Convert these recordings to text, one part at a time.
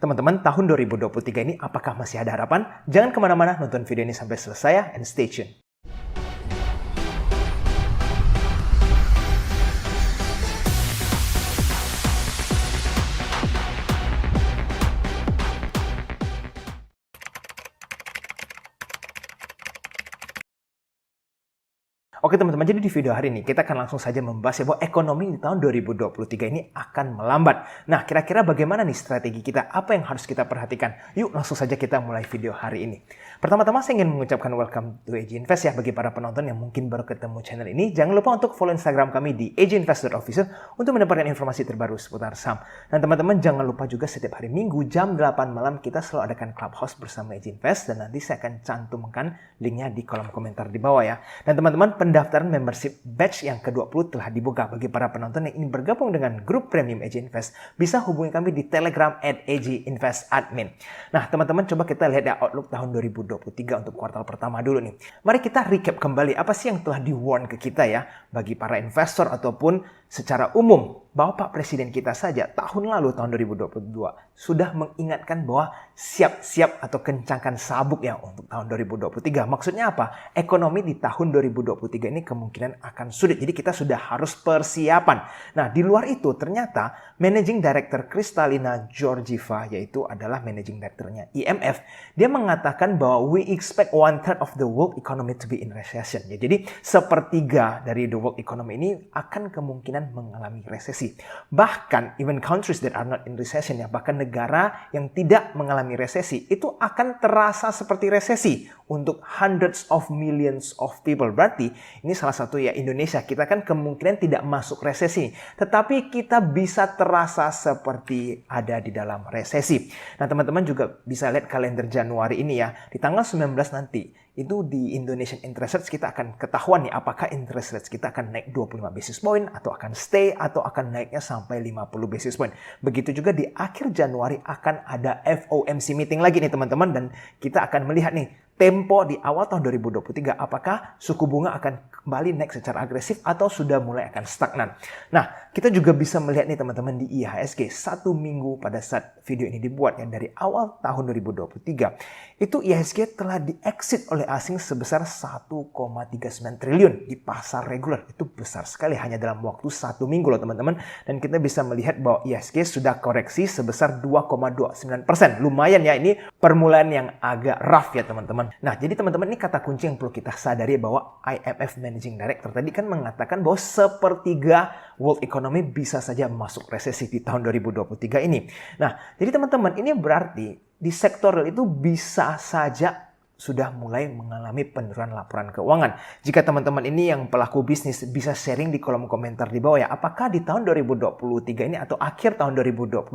Teman-teman, tahun 2023 ini apakah masih ada harapan? Jangan kemana-mana, nonton video ini sampai selesai ya, and stay tune. Oke teman-teman, jadi di video hari ini kita akan langsung saja membahas ya bahwa ekonomi di tahun 2023 ini akan melambat. Nah, kira-kira bagaimana nih strategi kita? Apa yang harus kita perhatikan? Yuk langsung saja kita mulai video hari ini. Pertama-tama saya ingin mengucapkan welcome to AJ Invest ya bagi para penonton yang mungkin baru ketemu channel ini. Jangan lupa untuk follow Instagram kami di ajinvest.official untuk mendapatkan informasi terbaru seputar saham. Dan teman-teman jangan lupa juga setiap hari Minggu jam 8 malam kita selalu adakan Clubhouse bersama AJ Invest dan nanti saya akan cantumkan linknya di kolom komentar di bawah ya. Dan teman-teman, pendaftaran membership batch yang ke-20 telah dibuka bagi para penonton yang ingin bergabung dengan grup premium AJ Invest. Bisa hubungi kami di Telegram @AJInvestAdmin. Nah, teman-teman coba kita lihat ya outlook tahun 2023 untuk kuartal pertama dulu nih. Mari kita recap kembali apa sih yang telah di-warn ke kita ya bagi para investor ataupun secara umum bahwa Pak Presiden kita saja tahun lalu tahun 2022 sudah mengingatkan bahwa siap-siap atau kencangkan sabuk ya untuk tahun 2023. Maksudnya apa? Ekonomi di tahun 2023 ini kemungkinan akan sulit. Jadi kita sudah harus persiapan. Nah, di luar itu ternyata Managing Director Kristalina Georgieva, yaitu adalah Managing Directornya IMF, dia mengatakan bahwa we expect 1/3 of the world economy to be in recession. Ya, jadi sepertiga dari the world economy ini akan kemungkinan mengalami resesi. Bahkan even countries that are not in recession ya, bahkan negara yang tidak mengalami resesi itu akan terasa seperti resesi untuk hundreds of millions of people. Berarti ini salah satu ya Indonesia, kita kan kemungkinan tidak masuk resesi, tetapi kita bisa terasa seperti ada di dalam resesi. Nah, teman-teman juga bisa lihat kalender Januari ini ya. Di tanggal 19 nanti itu di Indonesian interest rates kita akan ketahuan nih apakah interest rates kita akan naik 25 basis point atau akan stay atau akan naiknya sampai 50 basis point. Begitu juga di akhir Januari akan ada FOMC meeting lagi nih teman-teman, dan kita akan melihat nih tempo di awal tahun 2023 apakah suku bunga akan kembali naik secara agresif atau sudah mulai akan stagnan. Nah, kita juga bisa melihat nih teman-teman di IHSG 1 minggu pada saat video ini dibuat yang dari awal tahun 2023 itu IHSG telah di-exit oleh asing sebesar 1,39 triliun di pasar reguler. Itu besar sekali hanya dalam waktu 1 minggu loh teman-teman. Dan kita bisa melihat bahwa IHSG sudah koreksi sebesar 2,29%. Lumayan ya, ini permulaan yang agak rough ya teman-teman. Nah, jadi teman-teman ini kata kunci yang perlu kita sadari bahwa IMF Managing Director tadi kan mengatakan bahwa sepertiga world economy bisa saja masuk resesi di tahun 2023 ini. Nah, jadi teman-teman ini berarti di sektor real itu bisa saja sudah mulai mengalami penurunan laporan keuangan. Jika teman-teman ini yang pelaku bisnis bisa sharing di kolom komentar di bawah ya, apakah di tahun 2023 ini atau akhir tahun 2022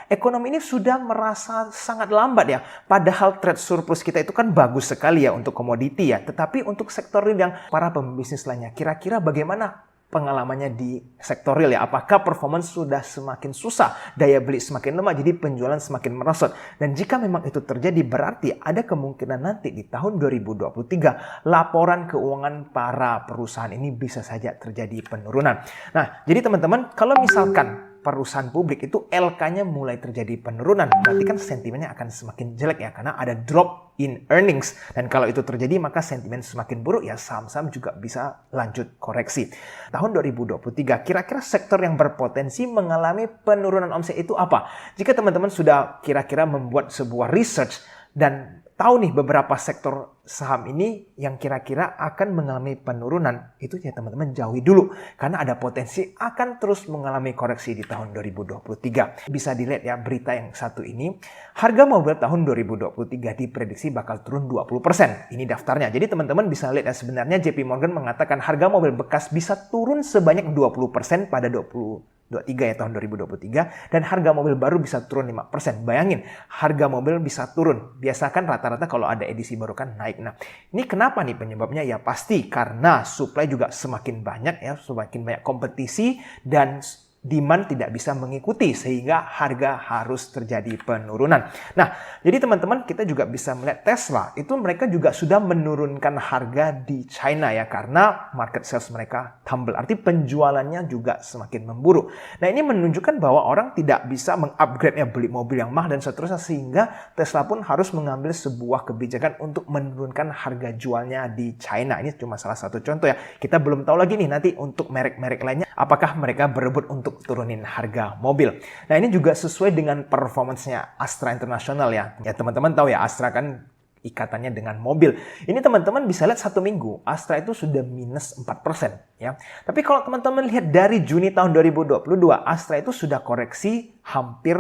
ekonomi ini sudah merasa sangat lambat ya. Padahal trade surplus kita itu kan bagus sekali ya untuk komoditi ya, tetapi untuk sektor real yang para pembisnis lainnya, kira-kira bagaimana pengalamannya di sektor real ya? Apakah performance sudah semakin susah, daya beli semakin lemah, jadi penjualan semakin merosot? Dan jika memang itu terjadi, berarti ada kemungkinan nanti di tahun 2023 laporan keuangan para perusahaan ini bisa saja terjadi penurunan. Nah, jadi teman-teman, kalau misalkan perusahaan publik itu LK-nya mulai terjadi penurunan, berarti kan sentimennya akan semakin jelek ya, karena ada drop in earnings. Dan kalau itu terjadi maka sentimen semakin buruk ya, saham-saham juga bisa lanjut koreksi. Tahun 2023 kira-kira sektor yang berpotensi mengalami penurunan omset itu apa? Jika teman-teman sudah kira-kira membuat sebuah research dan tahu nih beberapa sektor saham ini yang kira-kira akan mengalami penurunan, itu ya teman-teman jauhi dulu karena ada potensi akan terus mengalami koreksi di tahun 2023. Bisa dilihat ya berita yang satu ini, harga mobil tahun 2023 diprediksi bakal turun 20%. Ini daftarnya. Jadi teman-teman bisa lihat ya, sebenarnya JP Morgan mengatakan harga mobil bekas bisa turun sebanyak 20% pada 2023 ya, tahun 2023, dan harga mobil baru bisa turun 5%. Bayangin, harga mobil bisa turun. Biasakan rata-rata kalau ada edisi baru kan naik. Nah, ini kenapa nih penyebabnya? Ya pasti karena supply juga semakin banyak ya, semakin banyak kompetisi dan demand tidak bisa mengikuti sehingga harga harus terjadi penurunan. Nah, jadi teman-teman kita juga bisa melihat Tesla itu mereka juga sudah menurunkan harga di China ya karena market sales mereka tumble. Arti penjualannya juga semakin memburuk. Nah, ini menunjukkan bahwa orang tidak bisa mengupgrade-nya beli mobil yang mahal dan seterusnya sehingga Tesla pun harus mengambil sebuah kebijakan untuk menurunkan harga jualnya di China. Ini cuma salah satu contoh ya. Kita belum tahu lagi nih nanti untuk merek-merek lainnya apakah mereka berebut untuk turunin harga mobil. Nah, ini juga sesuai dengan performance-nya Astra International ya. Ya, teman-teman tahu ya, Astra kan ikatannya dengan mobil. Ini teman-teman bisa lihat satu minggu, Astra itu sudah minus 4% ya. Tapi kalau teman-teman lihat dari Juni tahun 2022, Astra itu sudah koreksi hampir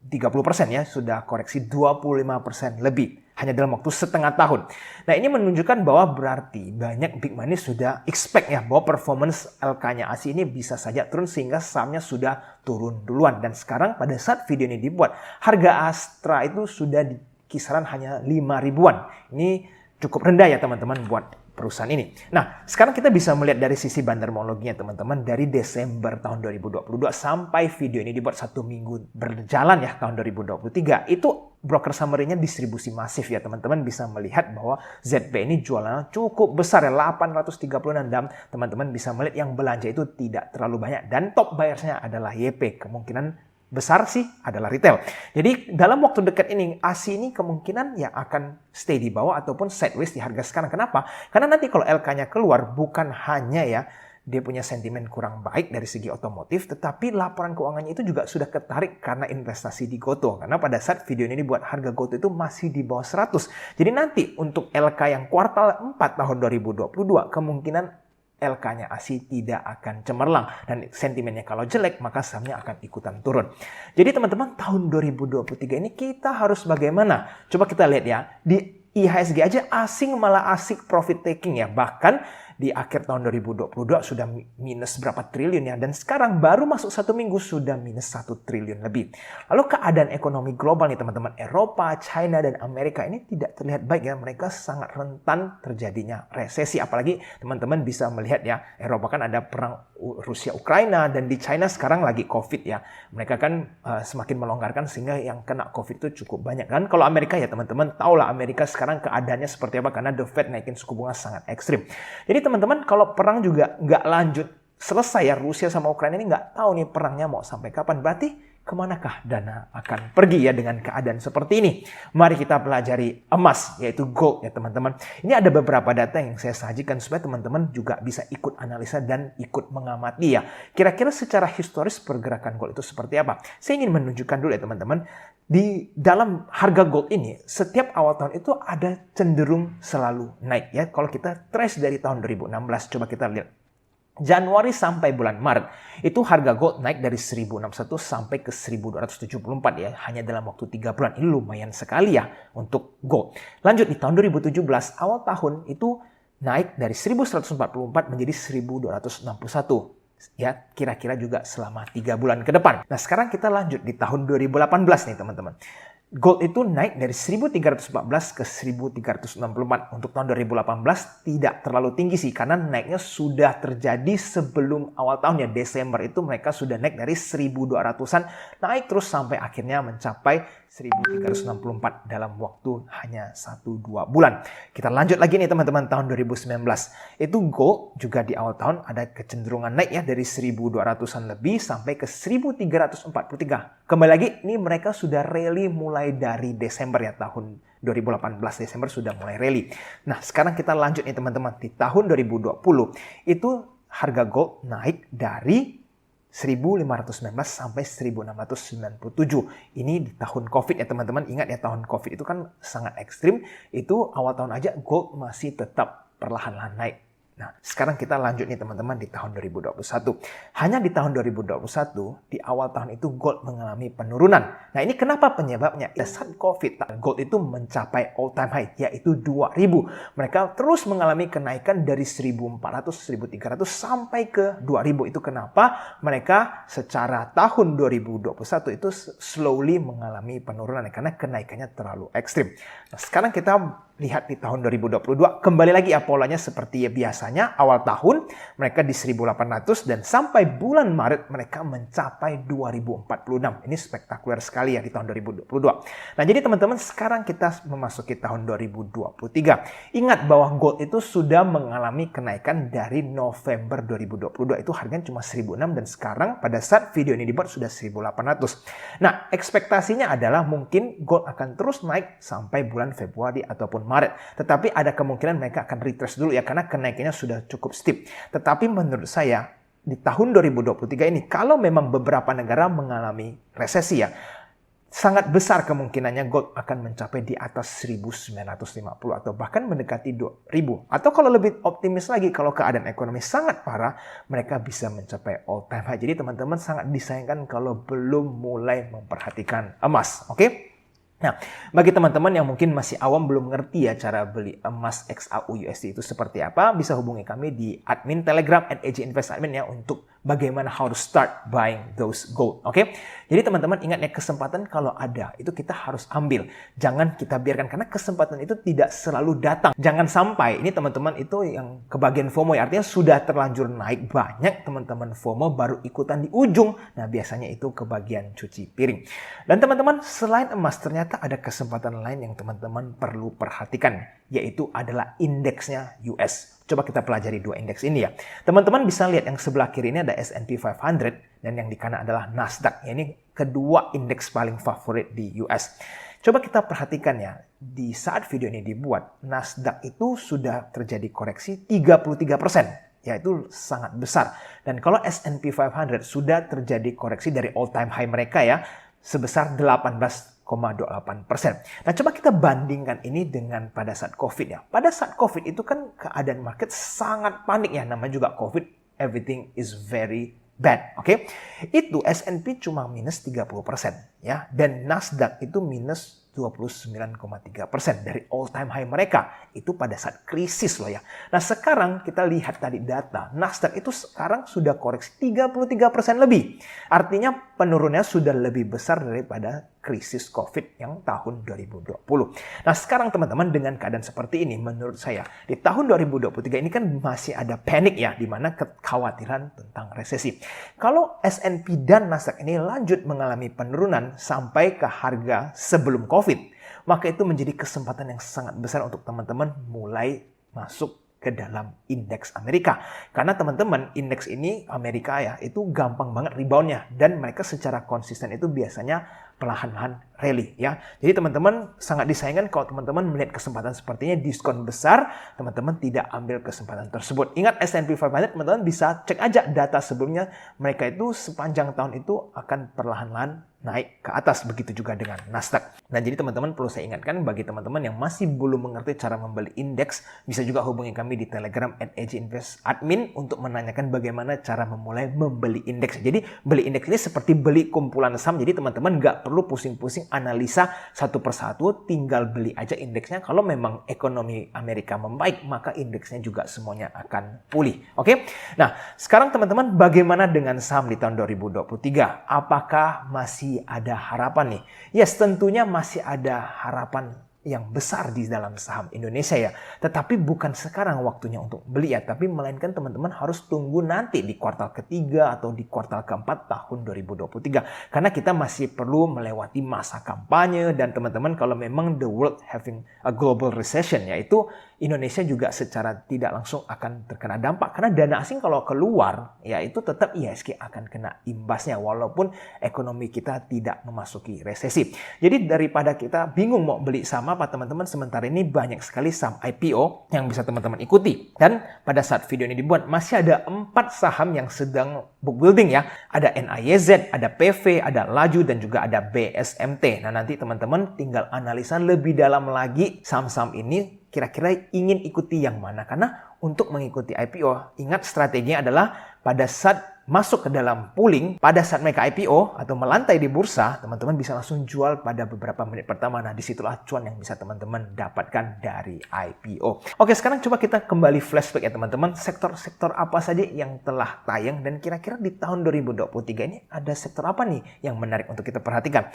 30% ya, sudah koreksi 25% lebih. Hanya dalam waktu setengah tahun. Nah, ini menunjukkan bahwa berarti banyak big money sudah expect ya bahwa performance LK-nya ASI ini bisa saja turun sehingga sahamnya sudah turun duluan. Dan sekarang pada saat video ini dibuat, harga Astra itu sudah di kisaran hanya 5 ribuan. Ini cukup rendah ya teman-teman buat perusahaan ini. Nah, sekarang kita bisa melihat dari sisi bandarmologinya teman-teman dari Desember tahun 2022 sampai video ini dibuat 1 minggu berjalan ya tahun 2023. Itu broker summary-nya distribusi masif ya teman-teman bisa melihat bahwa ZP ini jualannya cukup besar ya 836 dan teman-teman bisa melihat yang belanja itu tidak terlalu banyak dan top buyersnya adalah YP. Kemungkinan besar sih adalah retail. Jadi dalam waktu dekat ini ASI ini kemungkinan yang akan stay di bawah ataupun sideways di harga sekarang. Kenapa? Karena nanti kalau LK-nya keluar bukan hanya ya dia punya sentimen kurang baik dari segi otomotif, tetapi laporan keuangannya itu juga sudah ketarik karena investasi di Gotoh. Karena pada saat video ini buat harga Gotoh itu masih di bawah 100. Jadi nanti untuk LK yang kuartal 4 tahun 2022 kemungkinan LK-nya ASI tidak akan cemerlang dan sentimennya kalau jelek maka sahamnya akan ikutan turun. Jadi teman-teman tahun 2023 ini kita harus bagaimana? Coba kita lihat ya di IHSG aja asing malah asik profit taking ya, bahkan di akhir tahun 2022 sudah minus berapa triliun ya, dan sekarang baru masuk 1 minggu sudah minus 1 triliun lebih. Lalu keadaan ekonomi global nih teman-teman, Eropa, China, dan Amerika ini tidak terlihat baik ya, mereka sangat rentan terjadinya resesi. Apalagi teman-teman bisa melihat ya, Eropa kan ada perang Rusia-Ukraina dan di China sekarang lagi COVID ya. Mereka kan semakin melonggarkan sehingga yang kena COVID itu cukup banyak kan. Kalau Amerika ya teman-teman tahulah Amerika sekarang keadaannya seperti apa karena The Fed naikin suku bunga sangat ekstrim. Jadi teman-teman kalau perang juga nggak lanjut selesai ya, Rusia sama Ukraina ini nggak tahu nih perangnya mau sampai kapan. Berarti kemanakah dana akan pergi ya dengan keadaan seperti ini? Mari kita pelajari emas, yaitu gold ya teman-teman. Ini ada beberapa data yang saya sajikan supaya teman-teman juga bisa ikut analisa dan ikut mengamati ya. Kira-kira secara historis pergerakan gold itu seperti apa? Saya ingin menunjukkan dulu ya teman-teman. Di dalam harga gold ini, setiap awal tahun itu ada cenderung selalu naik ya. Kalau kita trace dari tahun 2016, coba kita lihat. Januari sampai bulan Maret, itu harga gold naik dari 1061 sampai ke 1274 ya. Hanya dalam waktu 3 bulan. Ini lumayan sekali ya untuk gold. Lanjut di tahun 2017, awal tahun itu naik dari 1144 menjadi 1261. Ya, kira-kira juga selama 3 bulan ke depan. Nah, sekarang kita lanjut di tahun 2018 nih teman-teman. Gold itu naik dari 1314 ke 1364. Untuk tahun 2018 tidak terlalu tinggi sih, karena naiknya sudah terjadi sebelum awal tahun ya. Desember itu mereka sudah naik dari 1200-an, naik terus sampai akhirnya mencapai 1364 dalam waktu hanya 1-2 bulan. Kita lanjut lagi nih teman-teman, tahun 2019. Itu gold juga di awal tahun ada kecenderungan naik ya, dari 1200-an lebih sampai ke 1343. Kembali lagi, ini mereka sudah rally mulai dari Desember ya, tahun 2018 Desember sudah mulai rally. Nah, sekarang kita lanjut nih teman-teman. Di tahun 2020 itu harga gold naik dari 1519 sampai 1697. Ini di tahun COVID ya teman-teman. Ingat ya, tahun COVID itu kan sangat ekstrim. Itu awal tahun aja gold masih tetap perlahan-lahan naik. Nah, sekarang kita lanjut nih teman-teman di tahun 2021. Hanya di tahun 2021, di awal tahun itu gold mengalami penurunan. Nah, ini kenapa penyebabnya? Saat COVID, gold itu mencapai all time high, yaitu 2000. Mereka terus mengalami kenaikan dari 1400, 1300 sampai ke 2000. Itu kenapa mereka secara tahun 2021 itu slowly mengalami penurunan karena kenaikannya terlalu ekstrim. Nah, sekarang kita lihat di tahun 2022, kembali lagi ya polanya seperti biasanya. Awal tahun mereka di 1800 dan sampai bulan Maret mereka mencapai 2046. Ini spektakuler sekali ya di tahun 2022. Nah jadi teman-teman, sekarang kita memasuki tahun 2023. Ingat bahwa gold itu sudah mengalami kenaikan dari November 2022. Itu harganya cuma 1006 dan sekarang pada saat video ini dibuat sudah 1800. Nah ekspektasinya adalah mungkin gold akan terus naik sampai bulan Februari ataupun Maret. Tetapi ada kemungkinan mereka akan retrace dulu ya, karena kenaikannya sudah cukup steep. Tetapi menurut saya di tahun 2023 ini, kalau memang beberapa negara mengalami resesi ya, sangat besar kemungkinannya gold akan mencapai di atas 1950 atau bahkan mendekati 2000. Atau kalau lebih optimis lagi, kalau keadaan ekonomi sangat parah, mereka bisa mencapai all time high. Jadi teman-teman sangat disayangkan kalau belum mulai memperhatikan emas. Oke? Nah, bagi teman-teman yang mungkin masih awam belum ngerti ya cara beli emas XAU USD itu seperti apa, bisa hubungi kami di admin Telegram @AJInvestAdmin ya untuk bagaimana how to start buying those gold. Oke? Jadi teman-teman ingat ya, kesempatan kalau ada itu kita harus ambil. Jangan kita biarkan karena kesempatan itu tidak selalu datang. Jangan sampai ini teman-teman itu yang kebagian FOMO ya, artinya sudah terlanjur naik banyak teman-teman FOMO baru ikutan di ujung. Nah, biasanya itu kebagian cuci piring. Dan teman-teman, selain emas ternyata ada kesempatan lain yang teman-teman perlu perhatikan, yaitu adalah indeksnya US. Coba kita pelajari dua indeks ini ya. Teman-teman bisa lihat yang sebelah kiri ini ada S&P 500 dan yang di kanan adalah Nasdaq. Ini kedua indeks paling favorit di US. Coba kita perhatikan ya, di saat video ini dibuat, Nasdaq itu sudah terjadi koreksi 33%. Ya, itu sangat besar. Dan kalau S&P 500 sudah terjadi koreksi dari all time high mereka ya, sebesar 18,28%. Nah, coba kita bandingkan ini dengan pada saat COVID ya. Pada saat COVID itu kan keadaan market sangat panik ya. Namanya juga COVID, everything is very bad. Oke? Itu S&P cuma minus 30% ya. Dan Nasdaq itu minus 29,3% dari all time high mereka. Itu pada saat krisis loh ya. Nah sekarang kita lihat tadi data. Nasdaq itu sekarang sudah koreksi 33% lebih. Artinya penurunannya sudah lebih besar daripada krisis COVID yang tahun 2020. Nah sekarang teman-teman dengan keadaan seperti ini menurut saya di tahun 2023 ini kan masih ada panik ya, di mana kekhawatiran tentang resesi. Kalau S&P dan Nasdaq ini lanjut mengalami penurunan sampai ke harga sebelum COVID, maka itu menjadi kesempatan yang sangat besar untuk teman-teman mulai masuk ke dalam indeks Amerika. Karena teman-teman indeks ini Amerika ya itu gampang banget reboundnya dan mereka secara konsisten itu biasanya perlahan-lahan rally ya. Jadi teman-teman sangat disayangkan kalau teman-teman melihat kesempatan sepertinya diskon besar, teman-teman tidak ambil kesempatan tersebut. Ingat S&P 500 teman-teman bisa cek aja data sebelumnya, mereka itu sepanjang tahun itu akan perlahan-lahan naik ke atas, begitu juga dengan Nasdaq. Nah, jadi teman-teman perlu saya ingatkan bagi teman-teman yang masih belum mengerti cara membeli indeks, bisa juga hubungi kami di Telegram @AJInvestAdmin untuk menanyakan bagaimana cara memulai membeli indeks. Jadi, beli indeks ini seperti beli kumpulan saham, jadi teman-teman nggak perlu pusing-pusing analisa satu persatu, tinggal beli aja indeksnya. Kalau memang ekonomi Amerika membaik, maka indeksnya juga semuanya akan pulih. Oke? Nah, sekarang teman-teman bagaimana dengan saham di tahun 2023? Apakah masih ada harapan nih? Yes, tentunya masih ada harapan yang besar di dalam saham Indonesia ya. Tetapi bukan sekarang waktunya untuk beli ya, tapi melainkan teman-teman harus tunggu nanti di kuartal ketiga atau di kuartal keempat tahun 2023. Karena kita masih perlu melewati masa kampanye dan teman-teman kalau memang the world having a global recession, yaitu Indonesia juga secara tidak langsung akan terkena dampak. Karena dana asing kalau keluar, ya itu tetap IHSG akan kena imbasnya walaupun ekonomi kita tidak memasuki resesi. Jadi daripada kita bingung mau beli saham apa teman-teman, sementara ini banyak sekali saham IPO yang bisa teman-teman ikuti. Dan pada saat video ini dibuat, masih ada 4 saham yang sedang book building ya. Ada NIYZ, ada PV, ada Laju, dan juga ada BSMT. Nah nanti teman-teman tinggal analisa lebih dalam lagi saham-saham ini kira-kira ingin ikuti yang mana. Karena untuk mengikuti IPO, ingat strateginya adalah pada saat masuk ke dalam pooling, pada saat mereka IPO atau melantai di bursa, teman-teman bisa langsung jual pada beberapa menit pertama. Nah, disitulah cuan yang bisa teman-teman dapatkan dari IPO. Oke, sekarang coba kita kembali flashback ya teman-teman. Sektor-sektor apa saja yang telah tayang dan kira-kira di tahun 2023 ini ada sektor apa nih yang menarik untuk kita perhatikan.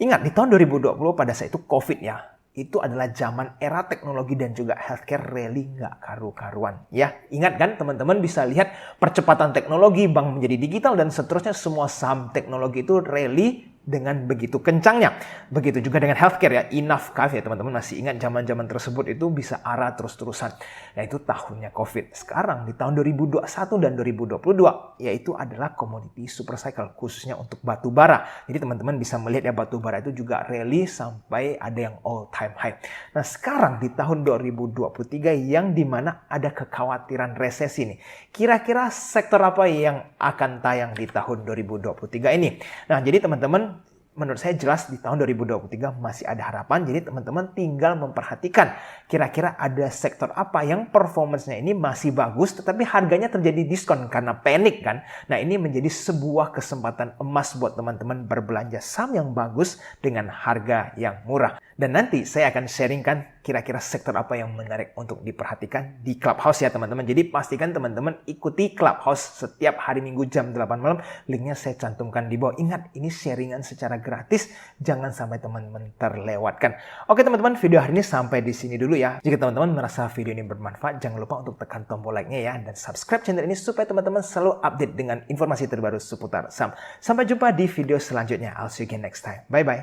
Ingat, di tahun 2020 pada saat itu COVID ya. itu adalah zaman era teknologi dan juga healthcare rally nggak karu-karuan. Ya, ingat kan teman-teman bisa lihat percepatan teknologi, bank menjadi digital dan seterusnya, semua saham teknologi itu rally dengan begitu kencangnya. Begitu juga dengan healthcare ya, Inafcav ya teman-teman masih ingat zaman-zaman tersebut itu bisa arah terus-terusan. Nah itu tahunnya COVID. Sekarang di tahun 2021 dan 2022 yaitu adalah komoditi super cycle khususnya untuk batu bara. Jadi teman-teman bisa melihat ya batu bara itu juga rally sampai ada yang all time high. Nah sekarang di tahun 2023 yang dimana ada kekhawatiran resesi nih. Kira-kira sektor apa yang akan tayang di tahun 2023 ini? Nah jadi teman-teman, menurut saya jelas di tahun 2023 masih ada harapan. Jadi teman-teman tinggal memperhatikan kira-kira ada sektor apa yang performance-nya ini masih bagus tetapi harganya terjadi diskon karena panik kan. Nah ini menjadi sebuah kesempatan emas buat teman-teman berbelanja saham yang bagus dengan harga yang murah. Dan nanti saya akan sharingkan kira-kira sektor apa yang menarik untuk diperhatikan di Clubhouse ya teman-teman. Jadi pastikan teman-teman ikuti Clubhouse setiap hari Minggu jam 8 malam. Linknya saya cantumkan di bawah. Ingat, ini sharingan secara gratis. Jangan sampai teman-teman terlewatkan. Oke teman-teman, video hari ini sampai di sini dulu ya. Jika teman-teman merasa video ini bermanfaat, jangan lupa untuk tekan tombol like-nya ya. Dan subscribe channel ini supaya teman-teman selalu update dengan informasi terbaru seputar saham. Sampai jumpa di video selanjutnya. I'll see you again next time. Bye-bye.